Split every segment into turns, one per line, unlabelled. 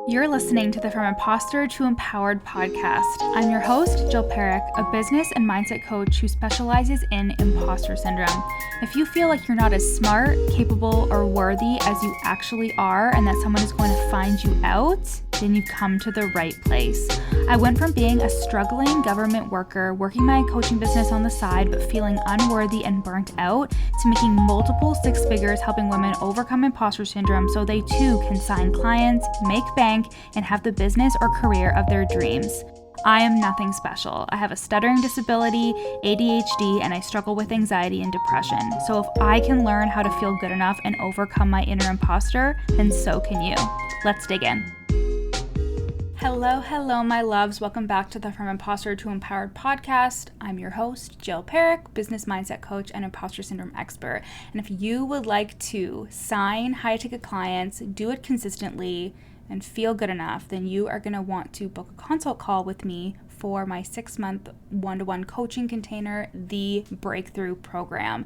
You're listening to the From Imposter to Empowered podcast. I'm your host, Jill Perrick, a business and mindset coach who specializes in imposter syndrome. If you feel like you're not as smart, capable, or worthy as you actually are, and that someone is going to find you out, then you've come to the right place. I went from being a struggling government worker, working my coaching business on the side, but feeling unworthy and burnt out, to making multiple six figures helping women overcome imposter syndrome so they too can sign clients, make bank, and have the business or career of their dreams. I am nothing special. I have a stuttering disability, ADHD, and I struggle with anxiety and depression. So if I can learn how to feel good enough and overcome my inner imposter, then so can you. Let's dig in. Hello, my loves. Welcome back to the From Imposter to Empowered podcast. I'm your host, Jill Perrick, business mindset coach and imposter syndrome expert. And if you would like to sign high-ticket clients, do it consistently, and feel good enough, then you are going to want to book a consult call with me for my 6-month one-to-one coaching container, the Breakthrough Program.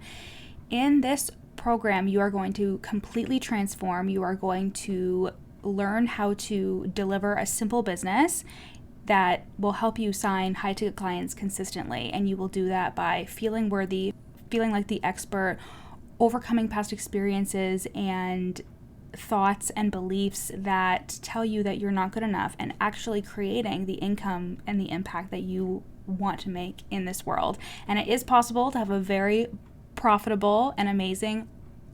In this program, you are going to completely transform. You are going to learn how to deliver a simple business that will help you sign high-ticket clients consistently. And you will do that by feeling worthy, feeling like the expert, overcoming past experiences and thoughts and beliefs that tell you that you're not good enough, and actually creating the income and the impact that you want to make in this world. And it is possible to have a very profitable and amazing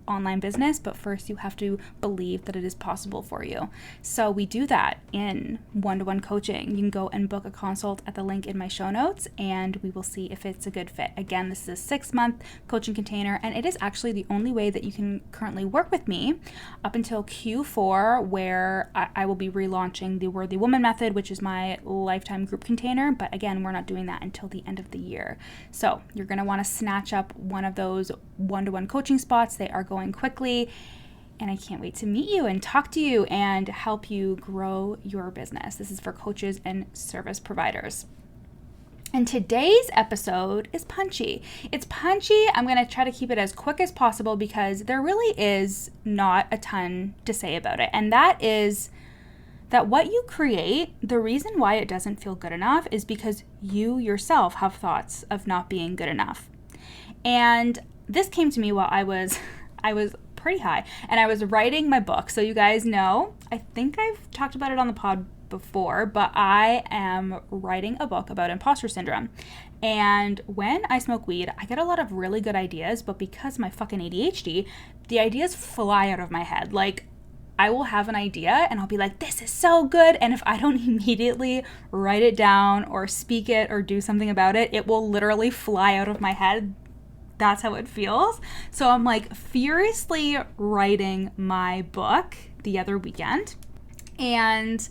online business, but first you have to believe that it is possible for you. So we do that in one-to-one coaching. You can go and book a consult at the link in my show notes, and we will see if it's a good fit. Again, this is a 6-month coaching container, and it is actually the only way that you can currently work with me up until Q4, where I will be relaunching the Worthy Woman Method, which is my lifetime group container. But again, we're not doing that until the end of the year. So you're going to want to snatch up one of those one-to-one coaching spots. They are going quickly, and I can't wait to meet you and talk to you and help you grow your business. This is for coaches and service providers. And today's episode is punchy. It's punchy. I'm going to try to keep it as quick as possible because there really is not a ton to say about it. And that is that what you create, the reason why it doesn't feel good enough is because you yourself have thoughts of not being good enough. And this came to me while I was pretty high and I was writing my book. So you guys know, I think I've talked about it on the pod before, but I am writing a book about imposter syndrome. And when I smoke weed, I get a lot of really good ideas, but because of my fucking ADHD, the ideas fly out of my head. Like, I will have an idea and I'll be like, this is so good. And if I don't immediately write it down or speak it or do something about it, it will literally fly out of my head. That's how it feels. So I'm like furiously writing my book the other weekend. And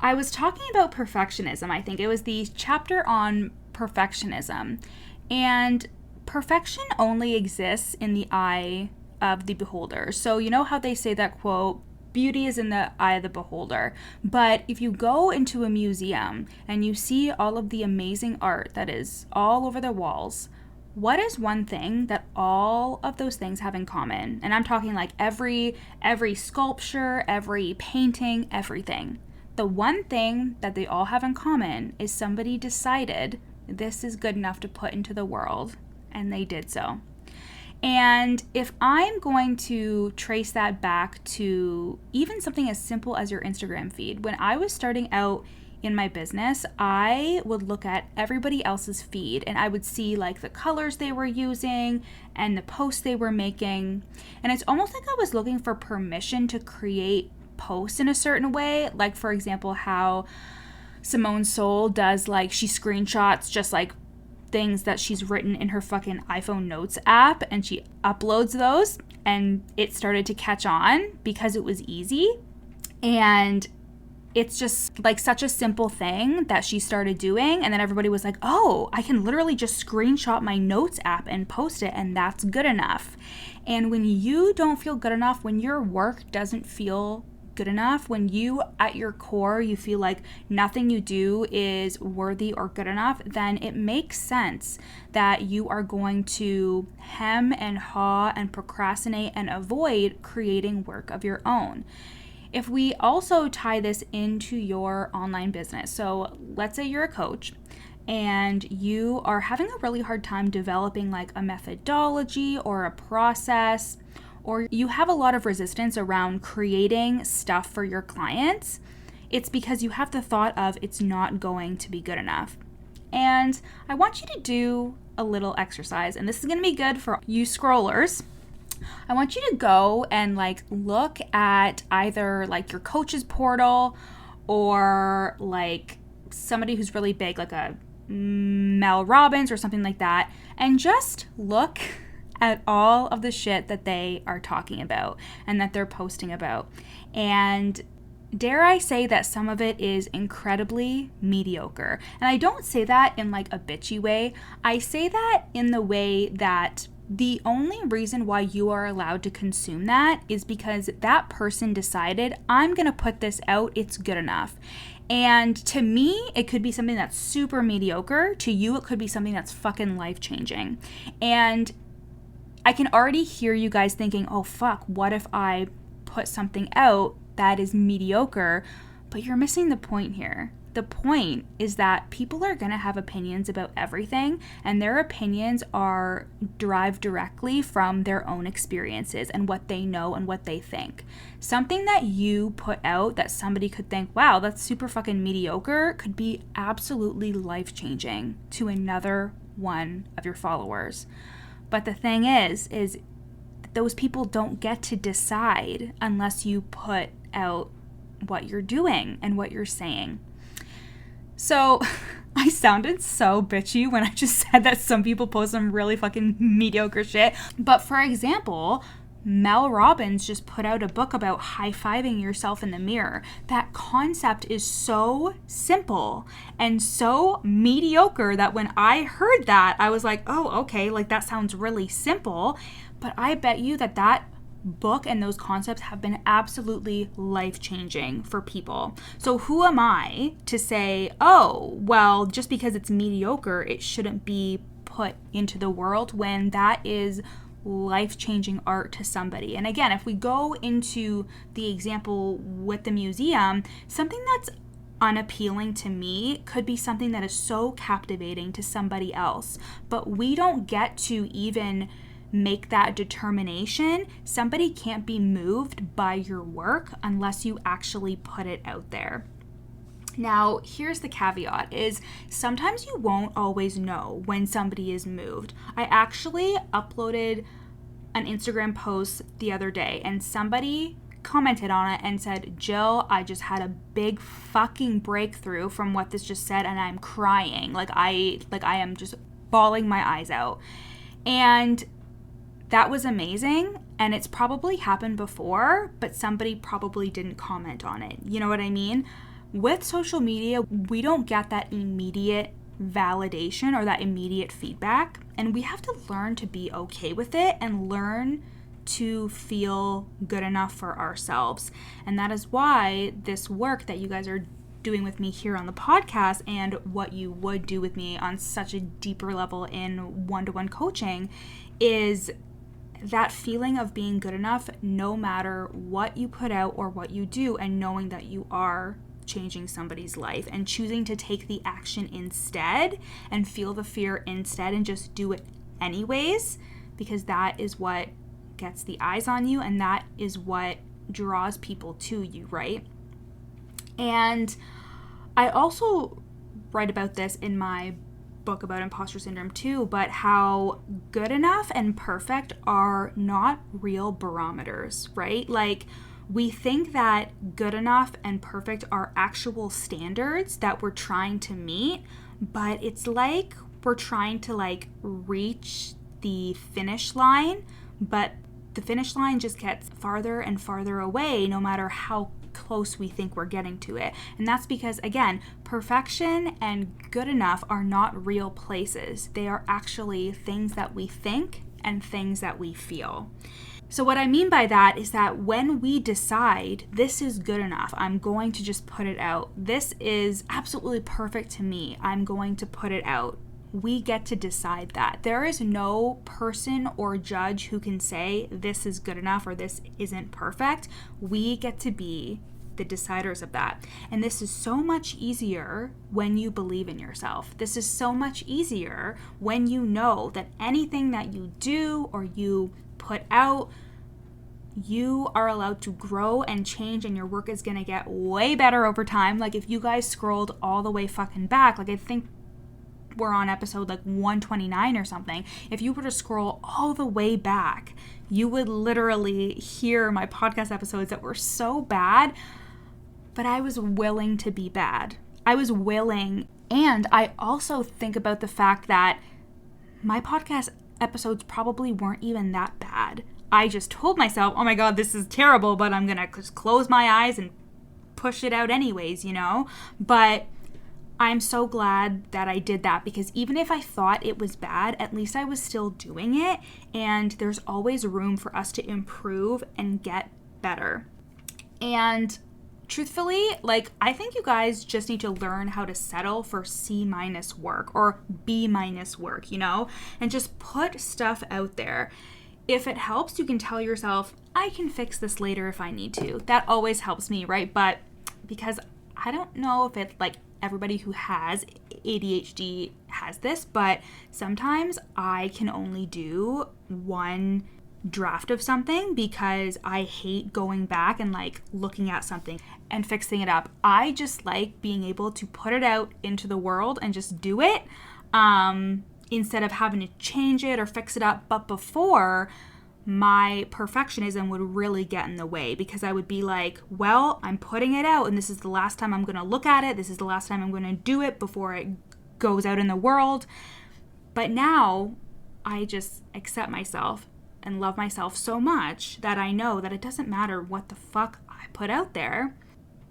I was talking about perfectionism. I think it was the chapter on perfectionism. And perfection only exists in the eye of the beholder. So you know how they say that quote, beauty is in the eye of the beholder. But if you go into a museum and you see all of the amazing art that is all over the walls, what is one thing that all of those things have in common? And I'm talking like every sculpture, every painting, everything. The one thing that they all have in common is somebody decided this is good enough to put into the world, and they did so. And if I'm going to trace that back to even something as simple as your Instagram feed, when I was starting out in my business, I would look at everybody else's feed and I would see like the colors they were using and the posts they were making. And it's almost like I was looking for permission to create posts in a certain way. Like, for example, how Simone Soul does, like, she screenshots just like things that she's written in her fucking iPhone Notes app and she uploads those, and it started to catch on because it was easy. And it's just like such a simple thing that she started doing. And then everybody was like, oh, I can literally just screenshot my notes app and post it, and that's good enough. And when you don't feel good enough, when your work doesn't feel good enough, when you at your core, you feel like nothing you do is worthy or good enough, then it makes sense that you are going to hem and haw and procrastinate and avoid creating work of your own. If we also tie this into your online business, so let's say you're a coach and you are having a really hard time developing like a methodology or a process, or you have a lot of resistance around creating stuff for your clients, it's because you have the thought of it's not going to be good enough. And I want you to do a little exercise, and this is going to be good for you scrollers. I want you to go and like look at either like your coach's portal or like somebody who's really big, like a Mel Robbins or something like that, and just look at all of the shit that they are talking about and that they're posting about. And dare I say that some of it is incredibly mediocre. And I don't say that in like a bitchy way. I say that in the way that the only reason why you are allowed to consume that is because that person decided, I'm going to put this out, it's good enough. And to me, it could be something that's super mediocre. To you, it could be something that's fucking life-changing. And I can already hear you guys thinking, oh fuck, what if I put something out that is mediocre? But you're missing the point here. The point is that people are going to have opinions about everything, and their opinions are derived directly from their own experiences and what they know and what they think. Something that you put out that somebody could think, wow, that's super fucking mediocre, could be absolutely life-changing to another one of your followers. But the thing is those people don't get to decide unless you put out what you're doing and what you're saying. So I sounded so bitchy when I just said that some people post some really fucking mediocre shit. But for example, Mel Robbins just put out a book about high-fiving yourself in the mirror. That concept is so simple and so mediocre that when I heard that, I was like, oh, okay, like that sounds really simple. But I bet you that book and those concepts have been absolutely life-changing for people. So who am I to say, oh, well, just because it's mediocre, it shouldn't be put into the world, when that is life-changing art to somebody. And again, if we go into the example with the museum, something that's unappealing to me could be something that is so captivating to somebody else. But we don't get to even make that determination. Somebody can't be moved by your work unless you actually put it out there. Now, here's the caveat, is sometimes you won't always know when somebody is moved. I actually uploaded an Instagram post the other day and somebody commented on it and said, Jill, I just had a big fucking breakthrough from what this just said and I'm crying. I am just bawling my eyes out. And that was amazing, and it's probably happened before, but somebody probably didn't comment on it. You know what I mean? With social media, we don't get that immediate validation or that immediate feedback, and we have to learn to be okay with it and learn to feel good enough for ourselves. And that is why this work that you guys are doing with me here on the podcast, and what you would do with me on such a deeper level in one-to-one coaching, is that feeling of being good enough no matter what you put out or what you do, and knowing that you are changing somebody's life and choosing to take the action instead and feel the fear instead and just do it anyways, because that is what gets the eyes on you and that is what draws people to you, right? And I also write about this in my book about imposter syndrome too, but how good enough and perfect are not real barometers, right? Like, we think that good enough and perfect are actual standards that we're trying to meet, but it's like we're trying to reach the finish line, but the finish line just gets farther and farther away no matter how close we think we're getting to it. And that's because, again, perfection and good enough are not real places. They are actually things that we think and things that we feel. So what I mean by that is that when we decide this is good enough, I'm going to just put it out. This is absolutely perfect to me, I'm going to put it out. we get to decide that. There is no person or judge who can say this is good enough or this isn't perfect. We get to be the deciders of that. And this is so much easier when you believe in yourself. This is so much easier when you know that anything that you do or you put out, you are allowed to grow and change, and your work is going to get way better over time. Like if you guys scrolled all the way fucking back, like I think we're on episode like 129 or something. If you were to scroll all the way back, you would literally hear my podcast episodes that were so bad, but I was willing to be bad. I was willing. And I also think about the fact that my podcast episodes probably weren't even that bad. I just told myself, oh my God, this is terrible, but I'm going to just close my eyes and push it out anyways, you know? But I'm so glad that I did that, because even if I thought it was bad, at least I was still doing it. And there's always room for us to improve and get better. And truthfully, like, I think you guys just need to learn how to settle for C- work or B- work, you know, and just put stuff out there. If it helps, you can tell yourself, I can fix this later if I need to. That always helps me, right? But because I don't know if it's like everybody who has ADHD has this, but sometimes I can only do one draft of something because I hate going back and like looking at something and fixing it up. I just like being able to put it out into the world and just do it. Instead of having to change it or fix it up. But before, my perfectionism would really get in the way, because I would be like, well, I'm putting it out and this is the last time I'm going to look at it. This is the last time I'm going to do it before it goes out in the world. But now I just accept myself and love myself so much that I know that it doesn't matter what the fuck I put out there.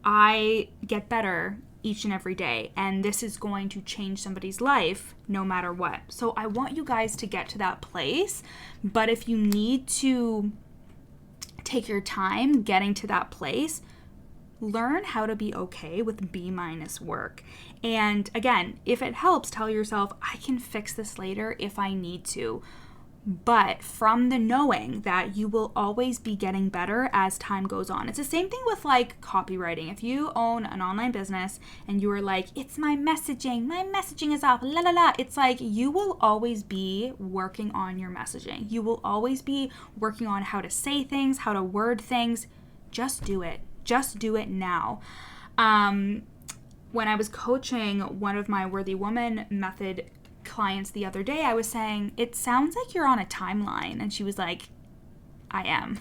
I get better each and every day, and this is going to change somebody's life no matter what. So I want you guys to get to that place, but if you need to take your time getting to that place, learn how to be okay with B- work. And again, if it helps, tell yourself, I can fix this later if I need to. But from the knowing that you will always be getting better as time goes on. It's the same thing with like copywriting. If you own an online business and you are like, it's my messaging is off, la la la. It's like you will always be working on your messaging. You will always be working on how to say things, how to word things. Just do it. Just do it now. When I was coaching one of my Worthy Woman method clients the other day, I was saying, it sounds like you're on a timeline. And she was like, I am.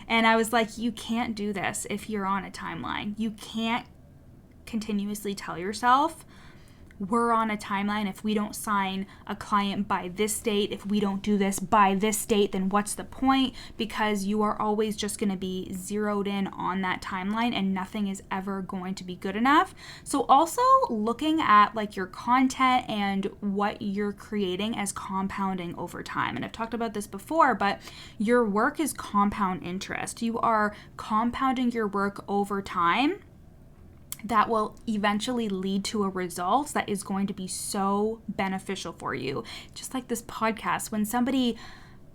And I was like, you can't do this if you're on a timeline. You can't continuously tell yourself, we're on a timeline. If we don't sign a client by this date, if we don't do this by this date, then what's the point? Because you are always just going to be zeroed in on that timeline and nothing is ever going to be good enough. So also looking at like your content and what you're creating as compounding over time. And I've talked about this before, but your work is compound interest. You are compounding your work over time. That will eventually lead to a result that is going to be so beneficial for you. Just like this podcast, when somebody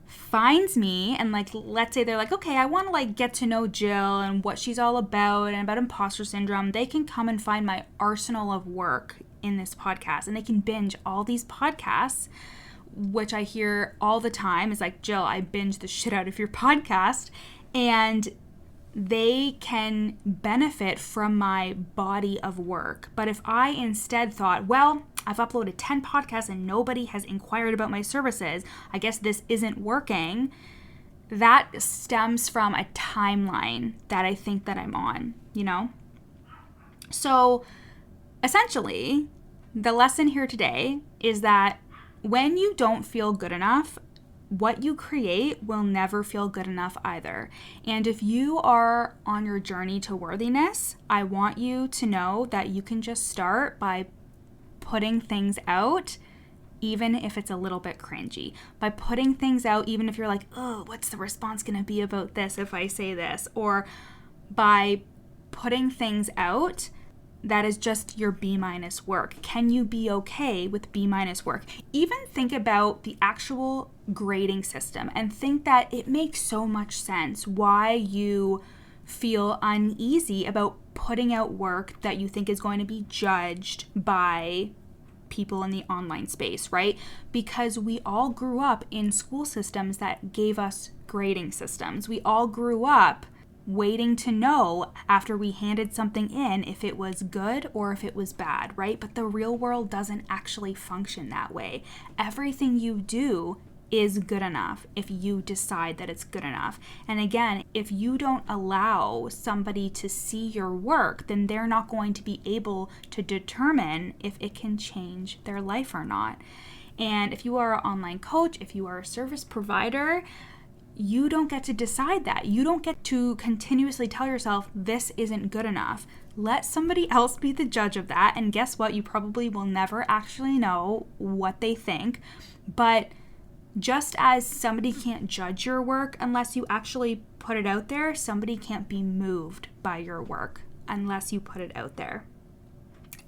finds me and like, let's say they're like, okay, I want to like get to know Jill and what she's all about and about imposter syndrome, they can come and find my arsenal of work in this podcast, and they can binge all these podcasts, which I hear all the time is like, Jill, I binge the shit out of your podcast, and they can benefit from my body of work. But if I instead thought, well, I've uploaded 10 podcasts and nobody has inquired about my services, I guess this isn't working, that stems from a timeline that I think that I'm on, you know? So essentially, the lesson here today is that when you don't feel good enough, what you create will never feel good enough either. And if you are on your journey to worthiness, I want you to know that you can just start by putting things out, even if it's a little bit cringy. By putting things out, even if you're like, oh, what's the response going to be about this if I say this? Or by putting things out that is just your B- work? Can you be okay with B- work? Even think about the actual grading system and think that it makes so much sense why you feel uneasy about putting out work that you think is going to be judged by people in the online space, right? Because we all grew up in school systems that gave us grading systems. We all grew up waiting to know after we handed something in if it was good or if it was bad, right? But the real world doesn't actually function that way. Everything you do is good enough if you decide that it's good enough. And again, if you don't allow somebody to see your work, then they're not going to be able to determine if it can change their life or not. And if you are an online coach, if you are a service provider, you don't get to decide that. You don't get to continuously tell yourself this isn't good enough. Let somebody else be the judge of that. And guess what? You probably will never actually know what they think. But just as somebody can't judge your work unless you actually put it out there, somebody can't be moved by your work unless you put it out there.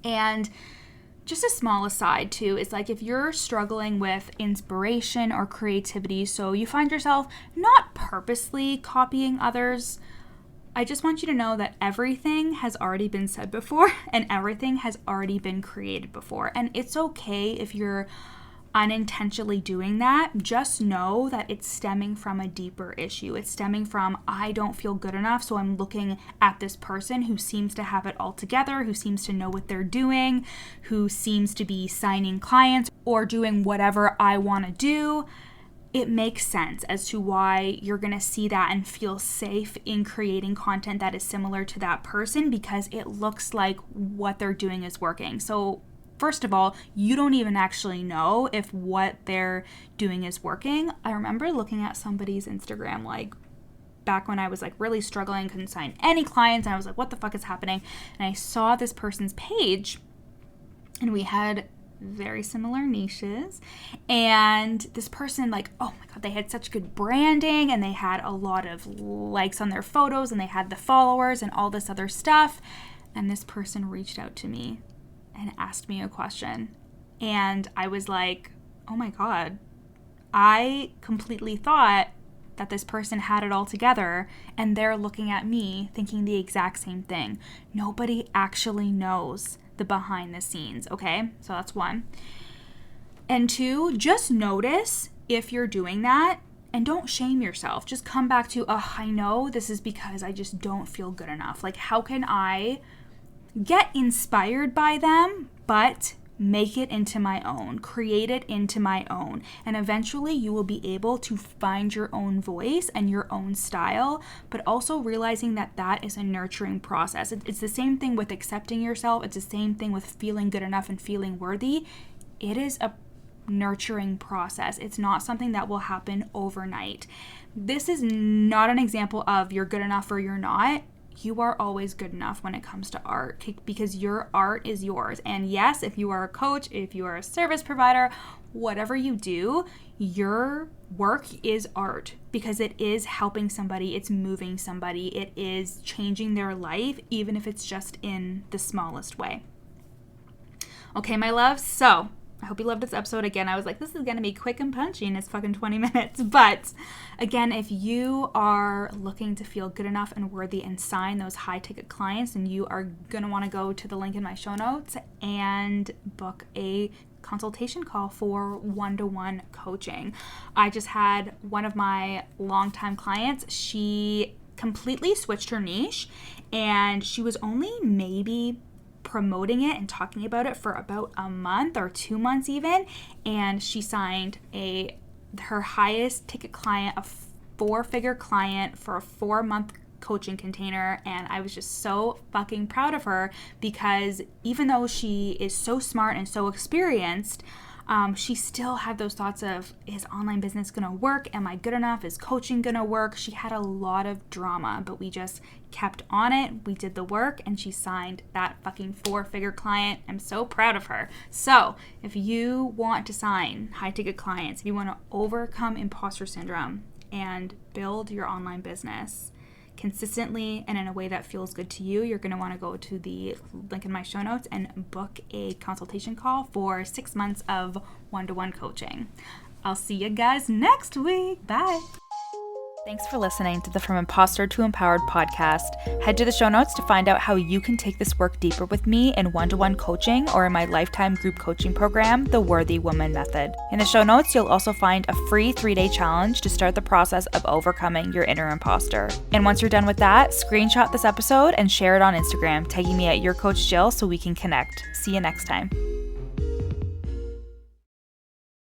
And just a small aside too, is like if you're struggling with inspiration or creativity, so you find yourself not purposely copying others, I just want you to know that everything has already been said before and everything has already been created before. And it's okay if you're unintentionally doing that. Just know that it's stemming from a deeper issue. It's stemming from, I don't feel good enough, so I'm looking at this person who seems to have it all together, who seems to know what they're doing, who seems to be signing clients or doing whatever I want to do. It makes sense as to why you're going to see that and feel safe in creating content that is similar to that person because it looks like what they're doing is working. So first of all, you don't even actually know if what they're doing is working. I remember looking at somebody's Instagram like back when I was like really struggling, couldn't sign any clients, and I was like, what the fuck is happening? And I saw this person's page and we had very similar niches, and this person, like, oh my god, they had such good branding and they had a lot of likes on their photos and they had the followers and all this other stuff. And this person reached out to me and asked me a question. And I was like, oh my god, I completely thought that this person had it all together and they're looking at me thinking the exact same thing. Nobody actually knows the behind the scenes, okay? So that's one. And two, just notice if you're doing that and don't shame yourself. Just come back to, I know this is because I just don't feel good enough. Like, how can I get inspired by them, but make it into my own, create it into my own. And eventually you will be able to find your own voice and your own style, but also realizing that that is a nurturing process. It's the same thing with accepting yourself. It's the same thing with feeling good enough and feeling worthy. It is a nurturing process. It's not something that will happen overnight. This is not an example of you're good enough or you're not. You are always good enough when it comes to art because your art is yours. And yes, if you are a coach, if you are a service provider, whatever you do, your work is art because it is helping somebody, it's moving somebody, it is changing their life, even if it's just in the smallest way. Okay, my loves, so I hope you loved this episode. Again, I was like, this is going to be quick and punchy and it's fucking 20 minutes. But again, if you are looking to feel good enough and worthy and sign those high ticket clients, then you are going to want to go to the link in my show notes and book a consultation call for one-to-one coaching. I just had one of my longtime clients. She completely switched her niche and she was only maybe promoting it and talking about it for about a month or 2 months even, and she signed her highest ticket client, a 4-figure client for a 4-month coaching container. And I was just so fucking proud of her because even though she is so smart and so experienced, she still had those thoughts of, is online business gonna work? Am I good enough? Is coaching gonna work? She had a lot of drama, but we just kept on it. We did the work and she signed that fucking 4-figure client. I'm so proud of her. So if you want to sign high ticket clients, if you want to overcome imposter syndrome and build your online business, consistently and in a way that feels good to you, you're going to want to go to the link in my show notes and book a consultation call for 6 months of one-to-one coaching. I'll see you guys next week. Bye. Thanks for listening to the From Imposter to Empowered podcast. Head to the show notes to find out how you can take this work deeper with me in one-to-one coaching or in my lifetime group coaching program, The Worthy Woman Method. In the show notes, you'll also find a free 3-day challenge to start the process of overcoming your inner imposter. And once you're done with that, screenshot this episode and share it on Instagram, tagging me at YourCoachJill so we can connect. See you next time.